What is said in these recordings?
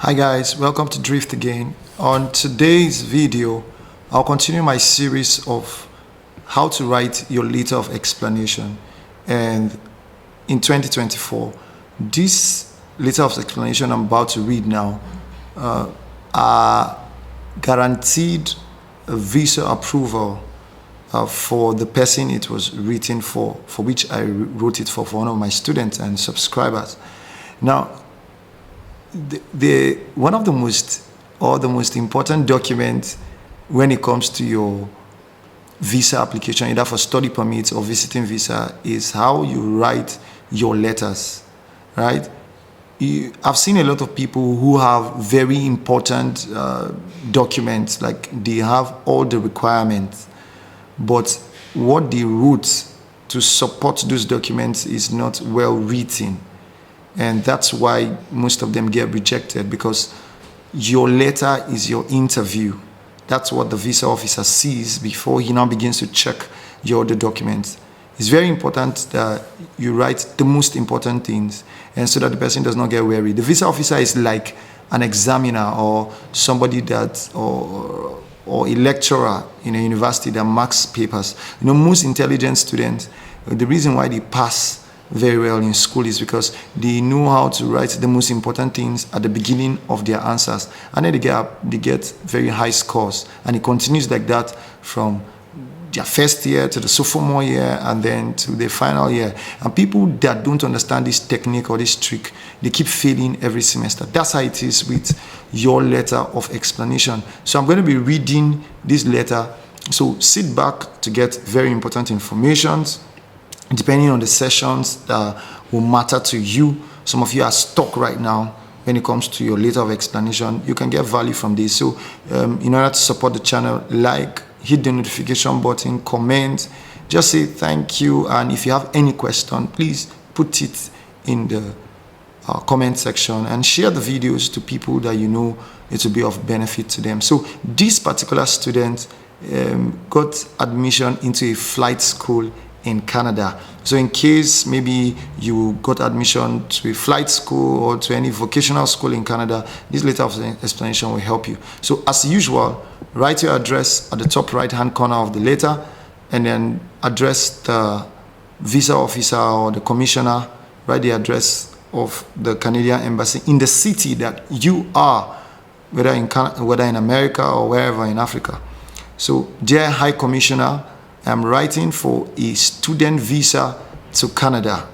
Hi guys, welcome to Drift again. On today's video, I'll continue my series of how to write your letter of explanation. And in 2024, this letter of explanation I'm about to read now are guaranteed visa approval for the person it was written for which I wrote it for one of my students and subscribers. Now, one of the most important documents when it comes to your visa application, either for study permits or visiting visa, is how you write your letters, right? I've seen a lot of people who have very important documents, like they have all the requirements, but what they wrote to support those documents is not well written. And that's why most of them get rejected, because your letter is your interview. That's what the visa officer sees before he now begins to check your other documents. It's very important that you write the most important things, and so that the person does not get weary. The visa officer is like an examiner or somebody or a lecturer in a university that marks papers. Most intelligent students, the reason why they pass very well in school is because they know how to write the most important things at the beginning of their answers, and then they get very high scores, and it continues like that from their first year to the sophomore year and then to the final year. And people that don't understand this technique or this trick, they keep failing every semester. That's how it is with your letter of explanation. So I'm going to be reading this letter, so sit back to get very important information depending on the sessions that will matter to you. Some of you are stuck right now when it comes to your letter of explanation. You can get value from this. So in order to support the channel, hit the notification button, comment, just say thank you. And if you have any question, please put it in the comment section and share the videos to people that you know it will be of benefit to them. So this particular student got admission into a flight school in Canada. So in case maybe you got admission to a flight school or to any vocational school in Canada, this letter of explanation will help you. So as usual, write your address at the top right hand corner of the letter, and then address the visa officer or the commissioner. Write the address of the Canadian embassy in the city that you are, whether in America or wherever in Africa. So, dear High Commissioner, I'm writing for a student visa to Canada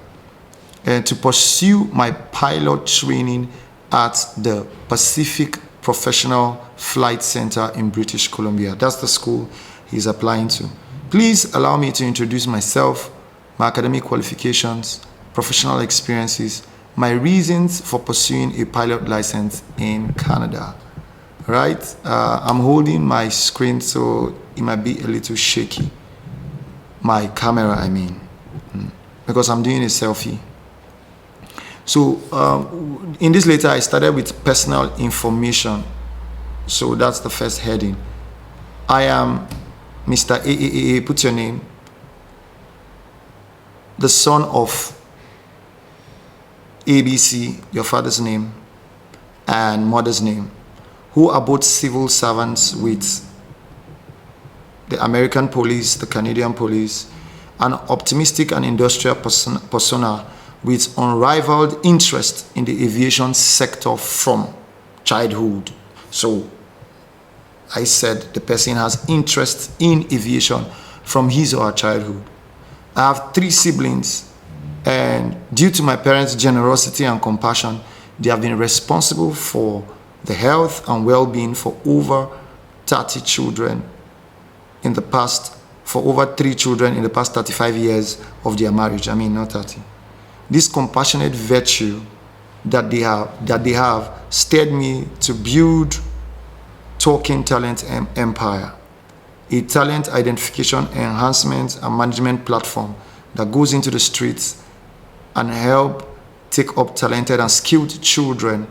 and to pursue my pilot training at the Pacific Professional Flight Center in British Columbia. That's the school he's applying to. Please allow me to introduce myself, my academic qualifications, professional experiences, my reasons for pursuing a pilot license in Canada. Right? I'm holding my screen, so it might be a little shaky. My camera, I mean, because I'm doing a selfie. So in this letter, I started with personal information. So that's the first heading. I am Mr. AAAA, put your name, the son of ABC, your father's name, and mother's name, who are both civil servants with the American police, the Canadian police, an optimistic and industrial persona with unrivaled interest in the aviation sector from childhood. So I said the person has interest in aviation from his or her childhood. I have 3 siblings, and due to my parents' generosity and compassion, they have been responsible for the health and well-being for over 30 children in the past, for over 3 children in the past 35 years of their marriage. I mean, not 30. This compassionate virtue that they have steered me to build Talking Talent Empire, a talent identification, enhancement, and management platform that goes into the streets and help take up talented and skilled children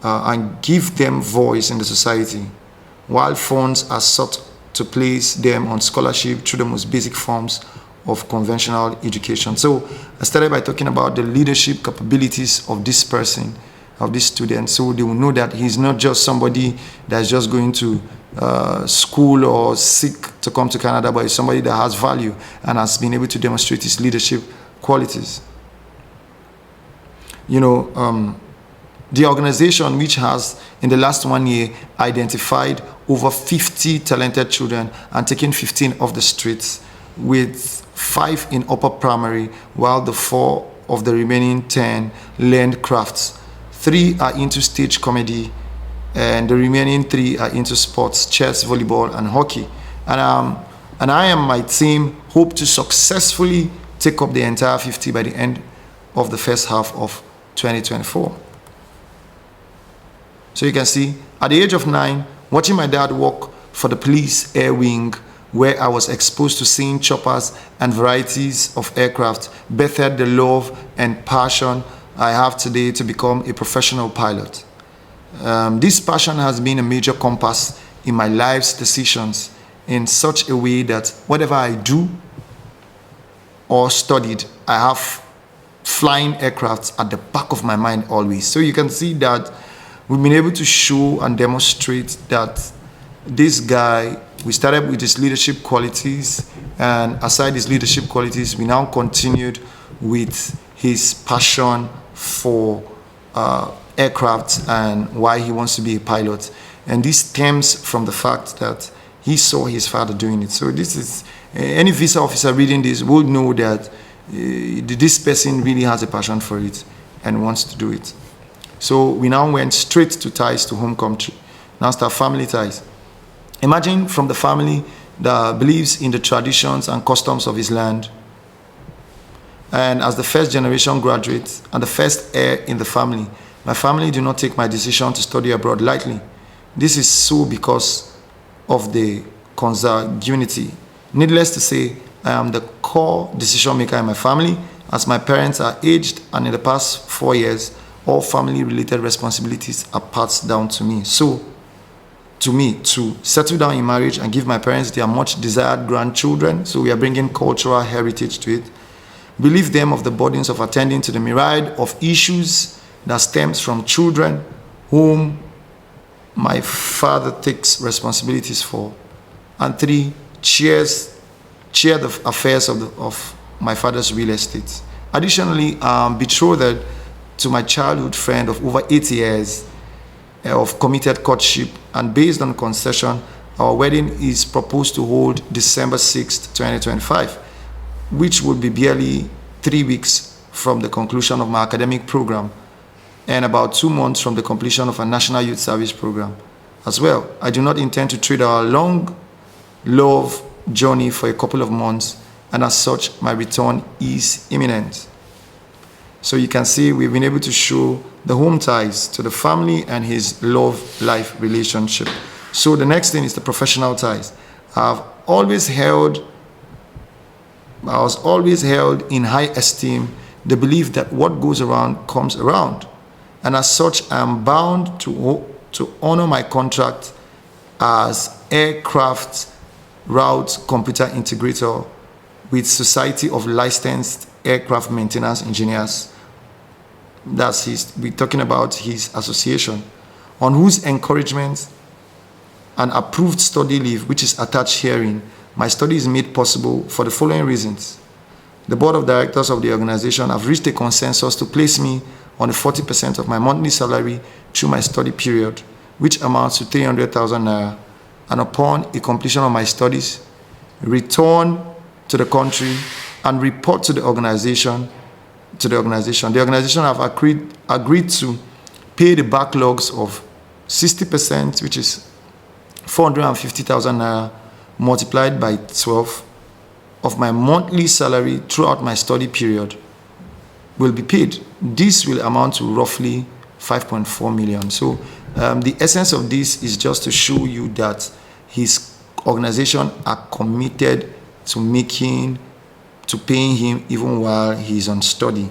and give them voice in the society, while funds are sought to place them on scholarship through the most basic forms of conventional education. So I started by talking about the leadership capabilities of this person, of this student, so they will know that he's not just somebody that's just going to school or seek to come to Canada, but he's somebody that has value and has been able to demonstrate his leadership qualities. You know, the organization, which has in the last 1 year identified over 50 talented children and taken 15 off the streets, with 5 in upper primary, while the 4 of the remaining 10 learned crafts. 3 are into stage comedy, and the remaining 3 are into sports, chess, volleyball, and hockey. And I and my team hope to successfully take up the entire 50 by the end of the first half of 2024. So you can see, at the age of 9, watching my dad work for the police air wing, where I was exposed to seeing choppers and varieties of aircraft, birthed the love and passion I have today to become a professional pilot. This passion has been a major compass in my life's decisions, in such a way that whatever I do or studied, I have flying aircraft at the back of my mind always. So you can see that we've been able to show and demonstrate that this guy, we started with his leadership qualities, and aside his leadership qualities, we now continued with his passion for aircraft and why he wants to be a pilot. And this stems from the fact that he saw his father doing it. So this is, any visa officer reading this will know that this person really has a passion for it and wants to do it. So we now went straight to ties to home country. Now start family ties. Imagine from the family that believes in the traditions and customs of his land. And as the first generation graduate and the first heir in the family, my family do not take my decision to study abroad lightly. This is so because of the consanguinity. Needless to say, I am the core decision maker in my family, as my parents are aged, and in the past 4 years, all family-related responsibilities are passed down to me. So, to me, to settle down in marriage and give my parents their much-desired grandchildren, so we are bringing cultural heritage to it, relieve them of the burdens of attending to the myriad of issues that stems from children whom my father takes responsibilities for, and 3, cheer the affairs of my father's real estate. Additionally, betrothed to my childhood friend of over 8 years of committed courtship, and based on concession, our wedding is proposed to hold December 6th, 2025, which will be barely 3 weeks from the conclusion of my academic program and about 2 months from the completion of a national youth service program. As well, I do not intend to trade our long love journey for a couple of months, and as such, my return is imminent. So you can see we've been able to show the home ties to the family and his love-life relationship. So the next thing is the professional ties. I was always held in high esteem the belief that what goes around comes around. And as such, I am bound to honor my contract as aircraft route computer integrator with Society of Licensed Aircraft Maintenance Engineers. We're talking about his association, on whose encouragement and approved study leave, which is attached herein, my study is made possible for the following reasons. The board of directors of the organization have reached a consensus to place me on 40% of my monthly salary through my study period, which amounts to 300,000 naira, and upon a completion of my studies, return to the country and report to the organization. The organization have agreed to pay the backlogs of 60%, which is 450,000 naira, multiplied by 12 of my monthly salary throughout my study period will be paid. This will amount to roughly 5.4 million. So the essence of this is just to show you that his organization are committed to paying him even while he's on study.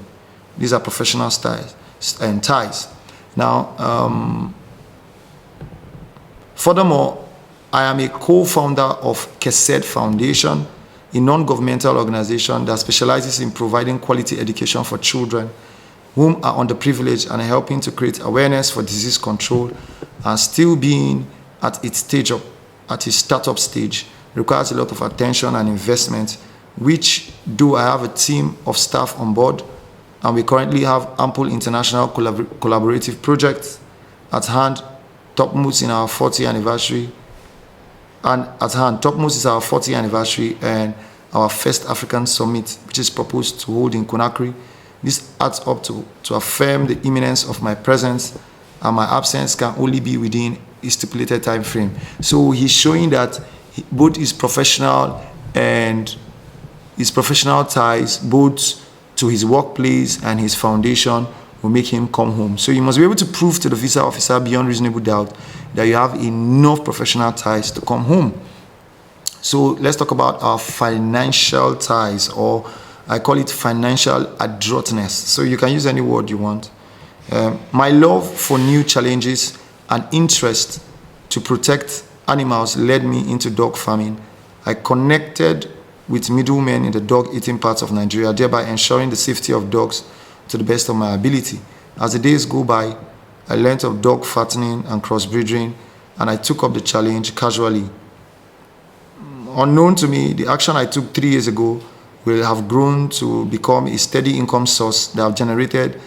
These are professional ties. Now, furthermore, I am a co-founder of KESED Foundation, a non-governmental organization that specializes in providing quality education for children whom are underprivileged and helping to create awareness for disease control, and still being at its startup stage requires a lot of attention and investment, which, though I have a team of staff on board, and we currently have ample international collaborative projects at hand. Topmost is our 40th anniversary, and our first African summit, which is proposed to hold in Conakry. This adds up to affirm the imminence of my presence, and my absence can only be within a stipulated time frame. So he's showing that both his professional ties, both to his workplace and his foundation, will make him come home. So you must be able to prove to the visa officer beyond reasonable doubt that you have enough professional ties to come home. So let's talk about our financial ties, or I call it financial adroitness. So you can use any word you want. My love for new challenges and interest to protect animals led me into dog farming. I connected with middlemen in the dog-eating parts of Nigeria, thereby ensuring the safety of dogs to the best of my ability. As the days go by, I learned of dog fattening and crossbreeding, and I took up the challenge casually. Unknown to me, the action I took 3 years ago will have grown to become a steady income source that have generated,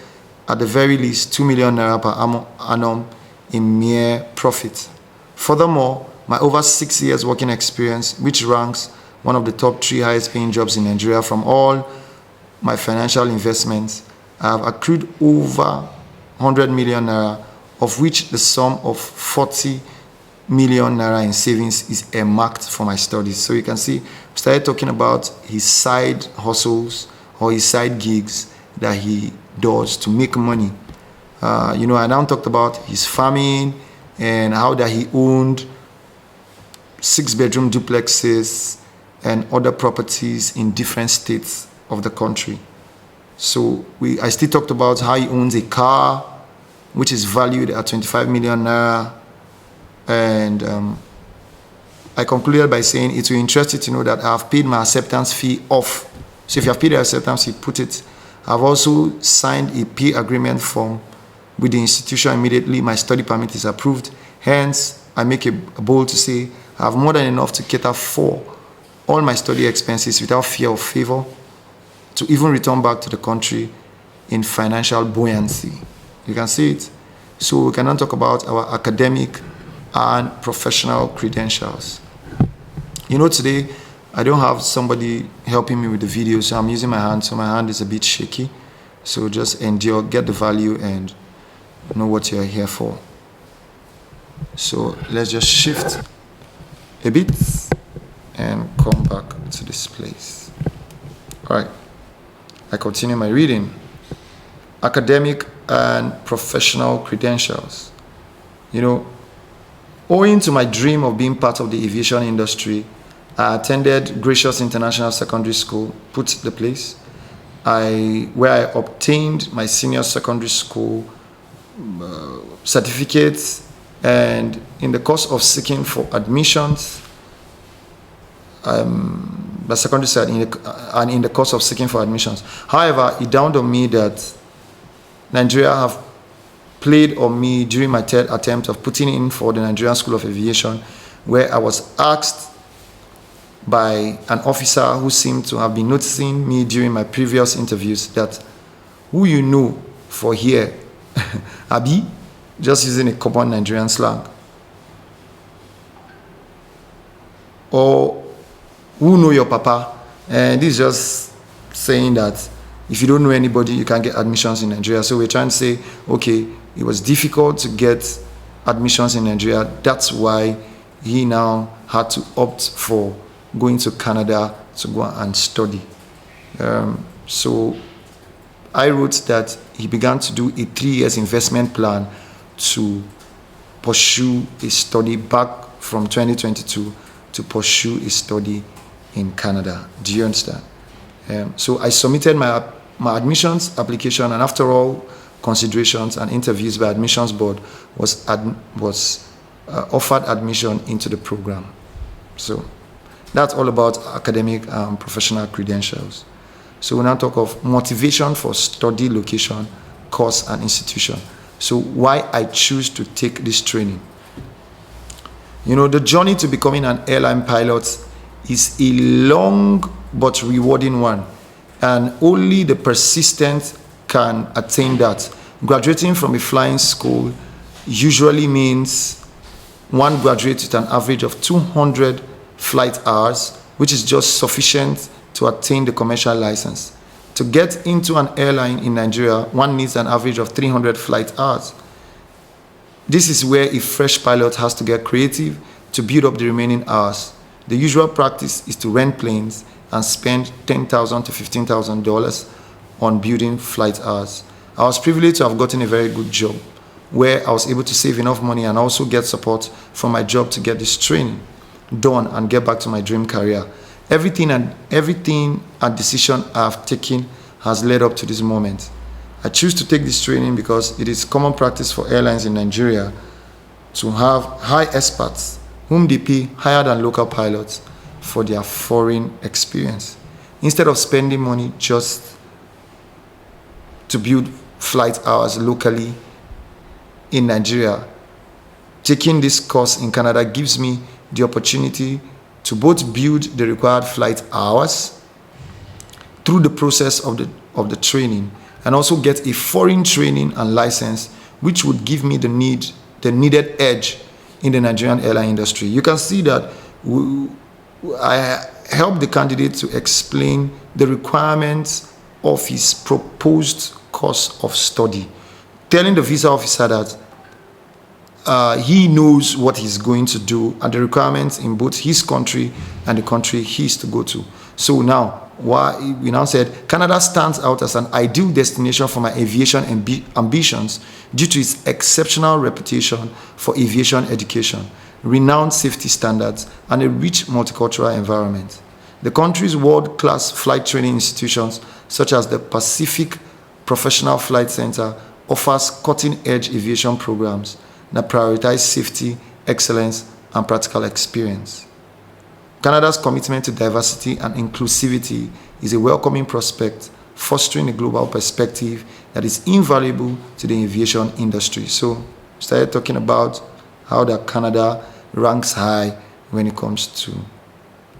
at the very least, 2 million naira per annum in mere profit. Furthermore, my over 6 years working experience, which ranks one of the top 3 highest paying jobs in Nigeria from all my financial investments, I have accrued over 100 million naira, of which the sum of 40 million naira in savings is earmarked for my studies. So you can see, we started talking about his side hustles or his side gigs that he does to make money. I now talked about his farming and how that he owned 6-bedroom duplexes and other properties in different states of the country. So I still talked about how he owns a car, which is valued at 25 million naira. And I concluded by saying it will interest you to know that I have paid my acceptance fee off. So if you have paid the acceptance fee, put it. I've also signed a pay agreement form with the institution immediately my study permit is approved. Hence, I make a bold to say I have more than enough to cater for all my study expenses without fear of favor, to even return back to the country in financial buoyancy. You can see it. So we can now talk about our academic and professional credentials. Today I don't have somebody helping me with the video, so I'm using my hand, so my hand is a bit shaky. So just endure, get the value, and know what you're here for. So let's just shift a bit and come back to this place. All right, I continue my reading. Academic and professional credentials. Owing to my dream of being part of the aviation industry, I attended Gracious International Secondary School, put the place, where I obtained my senior secondary school certificates, and in the course of seeking for admissions, the secondary side, and in the course of seeking for admissions. However, it dawned on me that Nigeria have played on me during my third attempt of putting in for the Nigerian School of Aviation, where I was asked by an officer who seemed to have been noticing me during my previous interviews that, who you know for here, Abi, just using a common Nigerian slang, or who know your papa, and this is just saying that if you don't know anybody, you can't get admissions in Nigeria. So we're trying to say, okay, it was difficult to get admissions in Nigeria. That's why he now had to opt for going to Canada to go and study. So I wrote that he began to do a 3 years investment plan to pursue a study back from 2022 to pursue a study in Canada. Do you understand? So I submitted my admissions application, and after all considerations and interviews by admissions board, was offered admission into the program. So that's all about academic and professional credentials. So we now talk of motivation for study location course and institution. So why I choose to take this training. You know, the journey to becoming an airline pilot is a long but rewarding one, and only the persistent can attain that. Graduating from a flying school usually means one graduates with an average of 200 flight hours, which is just sufficient to attain the commercial license. To get into an airline in Nigeria, one needs an average of 300 flight hours. This is where a fresh pilot has to get creative to build up the remaining hours. The usual practice is to rent planes and spend $10,000 to $15,000 on building flight hours. I was privileged to have gotten a very good job where I was able to save enough money and also get support from my job to get this training done and get back to my dream career. Everything and decision I've taken has led up to this moment. I choose to take this training because it is common practice for airlines in Nigeria to have high experts whom they pay higher than local pilots for their foreign experience. Instead of spending money just to build flight hours locally in Nigeria, taking this course in Canada gives me the opportunity to both build the required flight hours through the process of the training, and also get a foreign training and license, which would give me the needed edge in the Nigerian airline industry. You can see that I help the candidate to explain the requirements of his proposed course of study, telling the visa officer that he knows what he's going to do and the requirements in both his country and the country he's to go to. So now, we now said Canada stands out as an ideal destination for my aviation ambitions due to its exceptional reputation for aviation education, renowned safety standards, and a rich multicultural environment. The country's world-class flight training institutions, such as the Pacific Professional Flight Center, offers cutting-edge aviation programs that prioritize safety, excellence, and practical experience. Canada's commitment to diversity and inclusivity is a welcoming prospect, fostering a global perspective that is invaluable to the aviation industry. So, we started talking about how that Canada ranks high when it comes to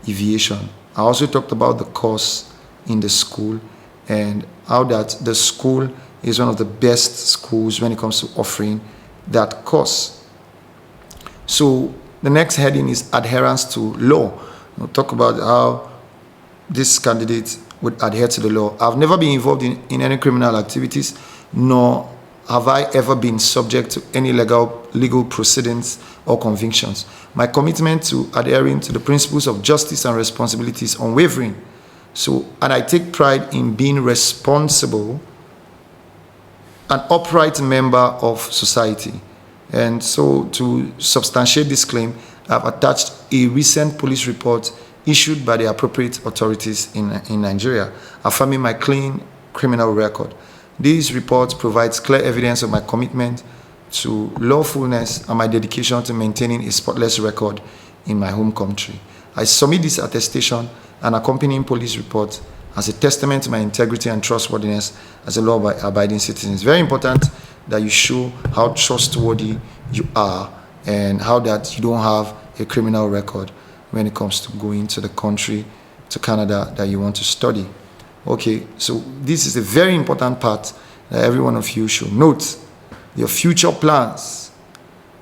aviation. I also talked about the course in the school and how that the school is one of the best schools when it comes to offering that course. So the next heading is adherence to law. We'll talk about how this candidate would adhere to the law. I've never been involved in any criminal activities, nor have I ever been subject to any legal proceedings or convictions. My commitment to adhering to the principles of justice and responsibility is unwavering. And I take pride in being responsible, an upright member of society. And so to substantiate this claim, I've attached a recent police report issued by the appropriate authorities in Nigeria, affirming my clean criminal record. This report provides clear evidence of my commitment to lawfulness and my dedication to maintaining a spotless record in my home country. I submit this attestation and accompanying police report as a testament to my integrity and trustworthiness as a law-abiding citizen. It's very important that you show how trustworthy you are and how that you don't have a criminal record when it comes to going to the country, to Canada, that you want to study. Okay, so this is a very important part that every one of you should note. Your future plans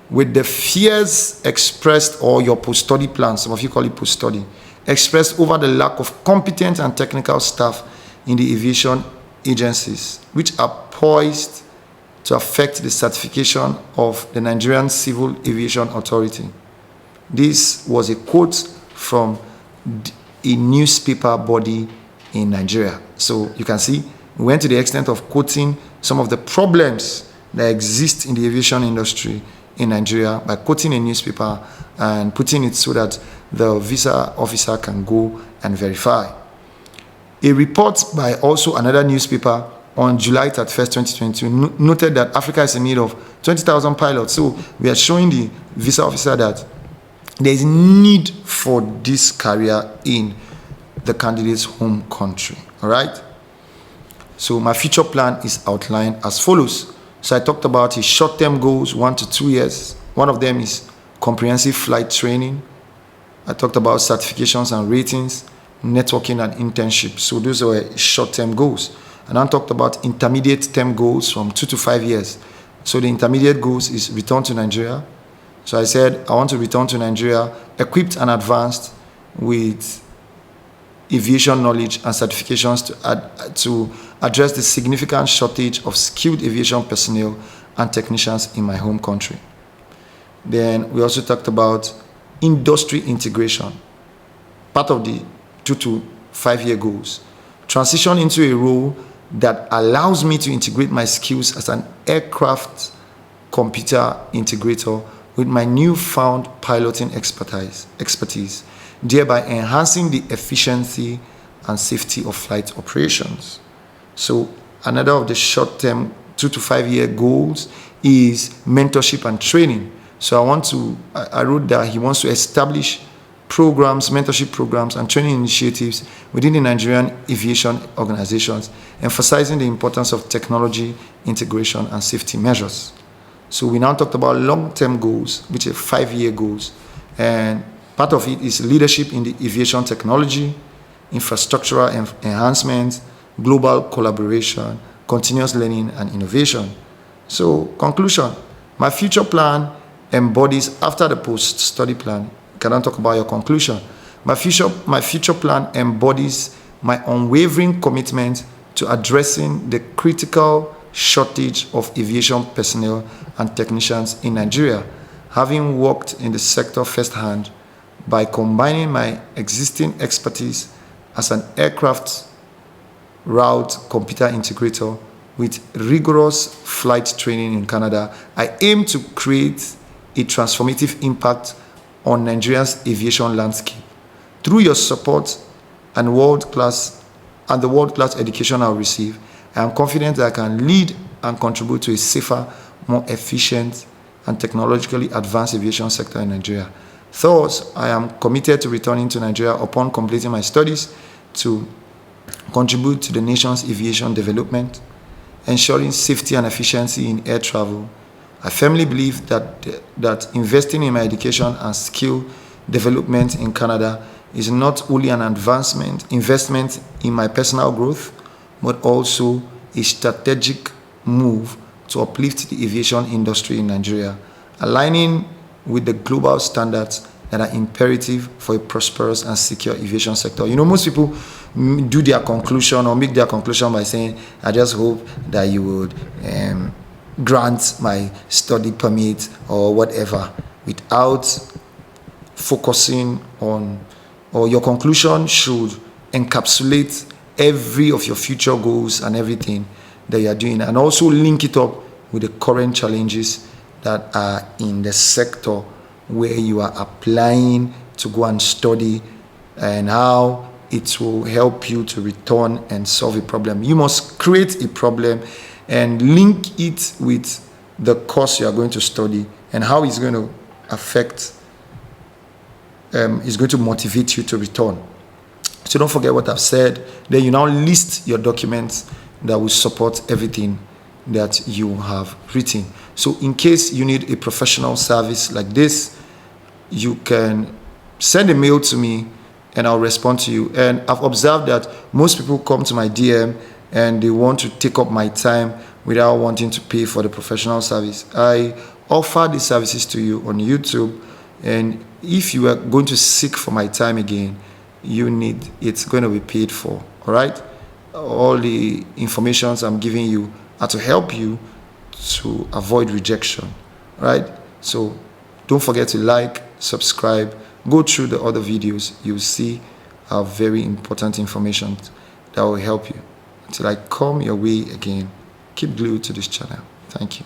with the fears expressed, or your post-study plans, some of you call it post-study, expressed over the lack of competent and technical staff in the aviation agencies, which are poised to affect the certification of the Nigerian Civil Aviation Authority. This was a quote from a newspaper body in Nigeria. So you can see, we went to the extent of quoting some of the problems that exist in the aviation industry in Nigeria by quoting a newspaper and putting it so that the visa officer can go and verify. A report by also another newspaper on July 31st, 2022 noted that Africa is in need of 20,000 pilots. So we are showing the visa officer that there is need for this career in the candidate's home country. All right? So my future plan is outlined as follows. So I talked about his short-term goals, 1 to 2 years. One of them is comprehensive flight training. I talked about certifications and ratings, networking and internships. So those were short-term goals. And I talked about intermediate term goals from 2 to 5 years. So the intermediate goals is return to Nigeria. So I said I want to return to Nigeria equipped and advanced with aviation knowledge and certifications to address the significant shortage of skilled aviation personnel and technicians in my home country. Then we also talked about industry integration, part of the 2 to 5 year goals. Transition into a role that allows me to integrate my skills as an aircraft computer integrator with my newfound piloting expertise, thereby enhancing the efficiency and safety of flight operations. So another of the short-term 2 to 5 year goals is mentorship and training. So I wrote that he wants to establish programs, mentorship programs and training initiatives within the Nigerian aviation organizations, emphasizing the importance of technology, integration and safety measures. So we now talked about long-term goals, which are 5 year goals. And part of it is leadership in the aviation technology, infrastructural enhancement, global collaboration, continuous learning and innovation. So conclusion, my future plan embodies, after the post-study plan, can I talk about your conclusion? My future plan embodies my unwavering commitment to addressing the critical shortage of aviation personnel and technicians in Nigeria, having worked in the sector firsthand by combining my existing expertise as an aircraft route computer integrator with rigorous flight training in Canada. I aim to create a transformative impact on Nigeria's aviation landscape. Through your support and the world-class education I'll receive, I am confident that I can lead and contribute to a safer, more efficient, and technologically advanced aviation sector in Nigeria. Thus, I am committed to returning to Nigeria upon completing my studies to contribute to the nation's aviation development, ensuring safety and efficiency in air travel. I firmly believe that investing in my education and skill development in Canada is not only an investment in my personal growth, but also a strategic move to uplift the aviation industry in Nigeria, aligning with the global standards that are imperative for a prosperous and secure aviation sector. You know, most people do their conclusion or make their conclusion by saying, I just hope that you would grant my study permit or whatever, without focusing on, or your conclusion should encapsulate every of your future goals and everything that you are doing, and also link it up with the current challenges that are in the sector where you are applying to go and study, and how it will help you to return and solve a problem. You must create a problem and link it with the course you are going to study and how it's going to affect, it's going to motivate you to return. So don't forget what I've said. Then you now list your documents that will support everything that you have written. So in case you need a professional service like this, you can send a mail to me and I'll respond to you. And I've observed that most people come to my DM and they want to take up my time without wanting to pay for the professional service. I offer these services to you on YouTube, and if you are going to seek for my time again, it's going to be paid for. All right, all the informations I'm giving you are to help you to avoid rejection. All right, so don't forget to like, subscribe, go through the other videos. You'll see very important information that will help you. Until I come your way again, keep glued to this channel. Thank you.